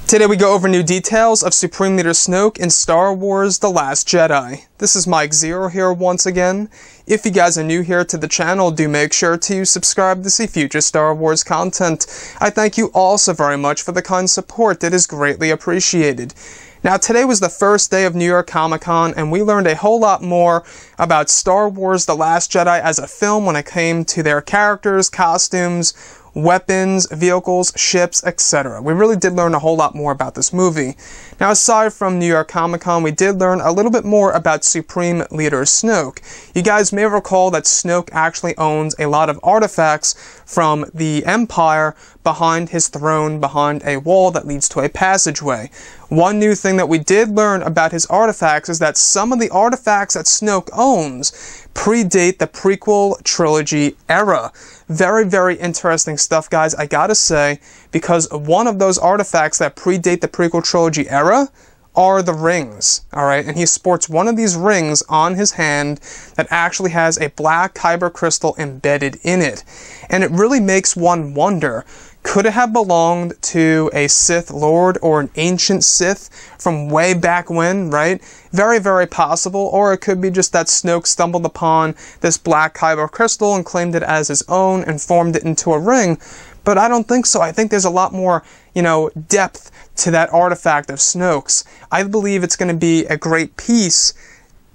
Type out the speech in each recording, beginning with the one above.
Today we go over new details of Supreme Leader Snoke in Star Wars The Last Jedi. This is Mike Zero here once again. If you guys are new here to the channel, do make sure to subscribe to see future Star Wars content. I thank you all so very much for the kind support. It is greatly appreciated. Now today was the first day of New York Comic Con, and we learned a whole lot more about Star Wars The Last Jedi as a film when it came to their characters, costumes, weapons, vehicles, ships, etc. We really did learn a whole lot more about this movie. Now, aside from New York Comic Con, we did learn a little bit more about Supreme Leader Snoke. You guys may recall that Snoke actually owns a lot of artifacts from the Empire behind his throne, behind a wall that leads to a passageway. One new thing that we did learn about his artifacts is that some of the artifacts that Snoke owns predate the prequel trilogy era. Very, very interesting stuff, guys, I gotta say, because one of those artifacts that predate the prequel trilogy era are the rings, alright? And he sports one of these rings on his hand that actually has a black kyber crystal embedded in it. And it really makes one wonder, could it have belonged to a Sith Lord or an ancient Sith from way back when, right? Very, very possible. Or it could be just that Snoke stumbled upon this black kyber crystal and claimed it as his own and formed it into a ring. But I don't think so. I think there's a lot more, depth to that artifact of Snoke's. I believe it's going to be a great piece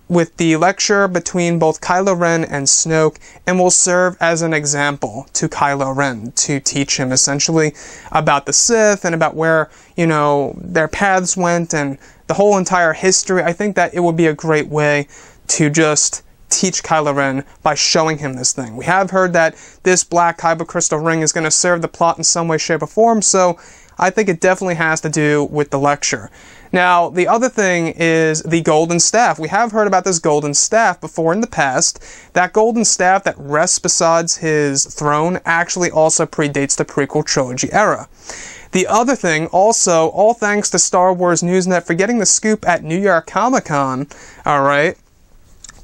with the lecture between both Kylo Ren and Snoke, and will serve as an example to Kylo Ren to teach him essentially about the Sith and about where, their paths went and the whole entire history. I think that it would be a great way to just teach Kylo Ren by showing him this thing. We have heard that this black kyber crystal ring is going to serve the plot in some way, shape, or form, so I think it definitely has to do with the lecture. Now, the other thing is the golden staff. We have heard about this golden staff before in the past. That golden staff that rests beside his throne actually also predates the prequel trilogy era. The other thing, also, all thanks to Star Wars Newsnet for getting the scoop at New York Comic Con, alright,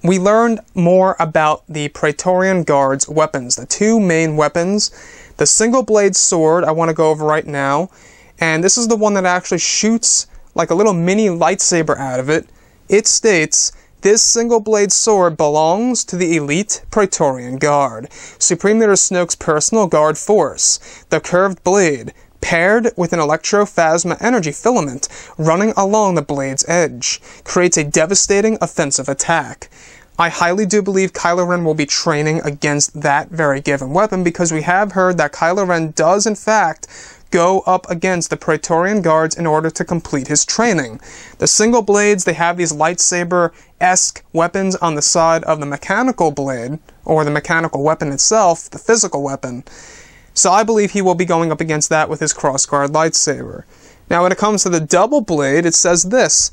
we learned more about the Praetorian Guard's weapons, the two main weapons. The single blade sword I want to go over right now, and this is the one that actually shoots like a little mini lightsaber out of it. It states, this single blade sword belongs to the elite Praetorian Guard, Supreme Leader Snoke's personal guard force. The curved blade, paired with an electrophasma energy filament running along the blade's edge, creates a devastating offensive attack. I highly do believe Kylo Ren will be training against that very given weapon, because we have heard that Kylo Ren does in fact go up against the Praetorian Guards in order to complete his training. The single blades, they have these lightsaber-esque weapons on the side of the mechanical blade, or the mechanical weapon itself, the physical weapon. So I believe he will be going up against that with his crossguard lightsaber. Now when it comes to the double blade, it says this: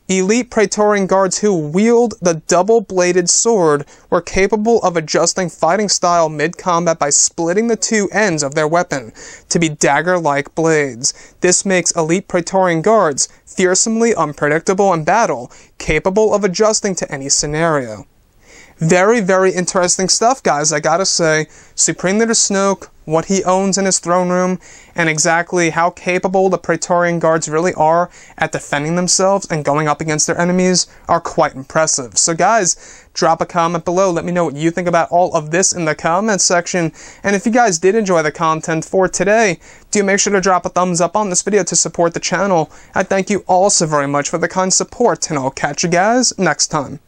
elite Praetorian Guards who wield the double-bladed sword were capable of adjusting fighting style mid-combat by splitting the two ends of their weapon to be dagger-like blades. This makes elite Praetorian Guards fearsomely unpredictable in battle, capable of adjusting to any scenario. Very, very interesting stuff, guys, I gotta say. Supreme Leader Snoke, what he owns in his throne room, and exactly how capable the Praetorian Guards really are at defending themselves and going up against their enemies are quite impressive. So guys, drop a comment below. Let me know what you think about all of this in the comment section. And if you guys did enjoy the content for today, do make sure to drop a thumbs up on this video to support the channel. I thank you all so very much for the kind support, and I'll catch you guys next time.